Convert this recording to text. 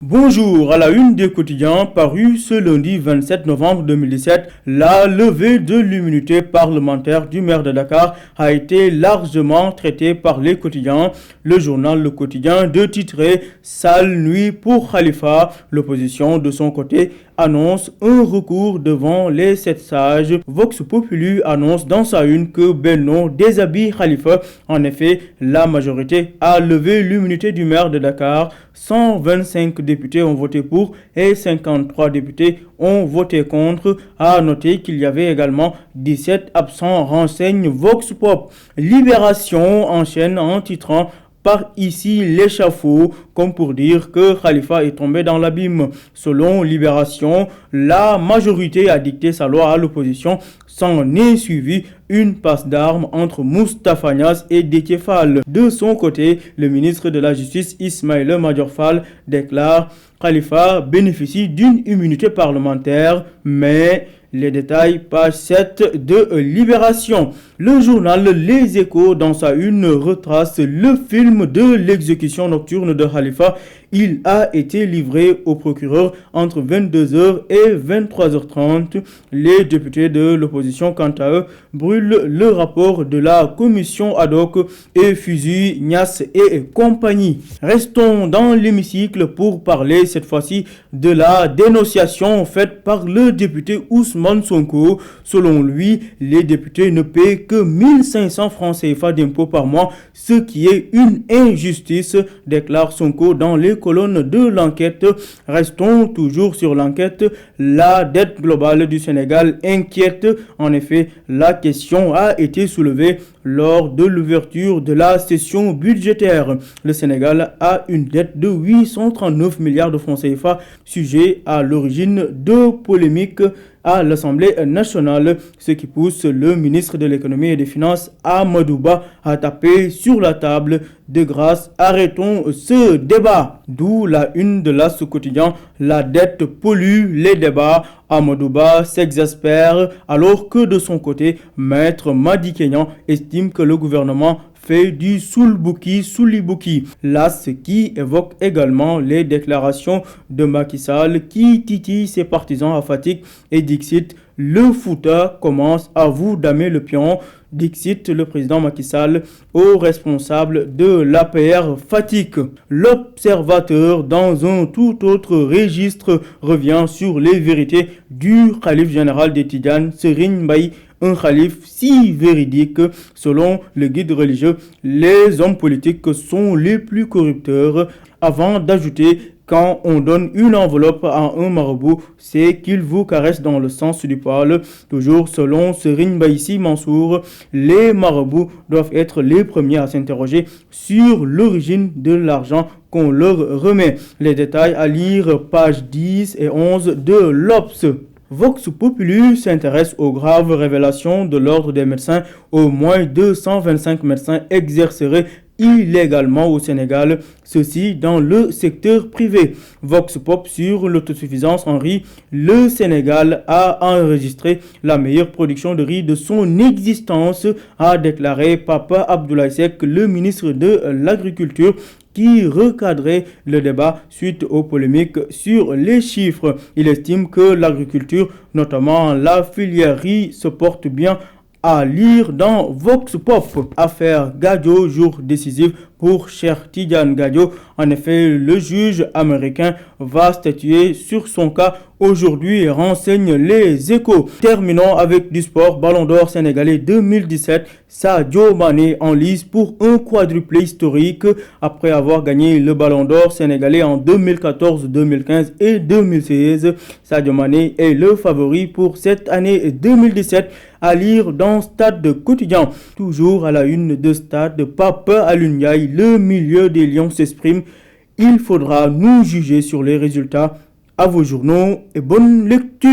Bonjour, à la une des quotidiens paru ce lundi 27 novembre 2017, la levée de l'immunité parlementaire du maire de Dakar a été largement traitée par les quotidiens. Le journal Le Quotidien de titrer Sale nuit pour Khalifa. L'opposition de son côté annonce un recours devant les 7 sages. Vox Populi annonce dans sa une que Benno déshabille Khalifa. En effet, la majorité a levé l'immunité du maire de Dakar. 125 députés ont voté pour et 53 députés ont voté contre. À noter qu'il y avait également 17 absents, renseigne Vox Pop. Libération enchaîne en titrant par ici l'échafaud, comme pour dire que Khalifa est tombé dans l'abîme. Selon Libération, la majorité a dicté sa loi à l'opposition. S'en est suivi une passe d'armes entre Moustapha Niasse et Déthié Fall. De son côté, le ministre de la Justice Ismaïla Madior Fall déclare Khalifa bénéficie d'une immunité parlementaire, mais les détails, page 7 de Libération. Le journal Les Échos, dans sa une, retrace le film de l'exécution nocturne de Khalifa. Il a été livré au procureur entre 22h et 23h30. Les députés de l'opposition, quant à eux, brûlent le rapport de la commission ad hoc et fusillent Niasse et compagnie. Restons dans l'hémicycle pour parler cette fois-ci de la dénonciation faite par le député Ousmane Sonko. Selon lui, les députés ne paient que 1500 francs CFA d'impôts par mois, ce qui est une injustice, déclare Sonko dans les colonnes de l'enquête. Restons toujours sur l'enquête. La dette globale du Sénégal inquiète. En effet, la question a été soulevée lors de l'ouverture de la session budgétaire. Le Sénégal a une dette de 839 milliards de francs CFA, sujet à l'origine de polémiques à l'Assemblée nationale, ce qui pousse le ministre de l'économie et des finances Amadou Ba à taper sur la table. De grâce, arrêtons ce débat. D'où la une de l'As quotidien, la dette pollue les débats. Amadou Ba s'exaspère alors que de son côté, Maître Madi Kenyan estime que le gouvernement fait du soulibouki. L'As qui évoque également les déclarations de Macky Sall qui titille ses partisans à Fatick et dixit le Fouta commence à vous damer le pion. Dixit le président Macky Sall aux responsables de l'APR Fatick. L'Observateur, dans un tout autre registre, revient sur les vérités du khalife général des Tidjanes, Serigne Baye. Un khalife si véridique, selon le guide religieux, les hommes politiques sont les plus corrupteurs, avant d'ajouter quand on donne une enveloppe à un marabout, c'est qu'il vous caresse dans le sens du poil. Toujours selon Serigne Baye Mansour, les marabouts doivent être les premiers à s'interroger sur l'origine de l'argent qu'on leur remet. Les détails à lire pages 10 et 11 de l'Obs. Vox Populi s'intéresse aux graves révélations de l'ordre des médecins. Au moins 225 médecins exerceraient illégalement au Sénégal, ceci dans le secteur privé. Vox Pop sur l'autosuffisance en riz. Le Sénégal a enregistré la meilleure production de riz de son existence, a déclaré Papa Abdoulaye Seck, le ministre de l'Agriculture, qui recadrait le débat suite aux polémiques sur les chiffres. Il estime que l'agriculture, notamment la filière riz, se porte bien. À lire dans Vox Pop. Affaire Gadio, jour décisif pour Cheikh Tidiane Gadio. En effet, le juge américain va statuer sur son cas aujourd'hui, renseigne les Échos. Terminons avec du sport. Ballon d'or sénégalais 2017. Sadio Mané en lice pour un quadruplé historique après avoir gagné le Ballon d'or sénégalais en 2014, 2015 et 2016. Sadio Mané est le favori pour cette année 2017. À lire dans Stade Quotidien. Toujours à la une de Stade, Papa Alioune Ndiaye, le milieu des Lions s'exprime. Il faudra nous juger sur les résultats. À vos journaux et bonne lecture.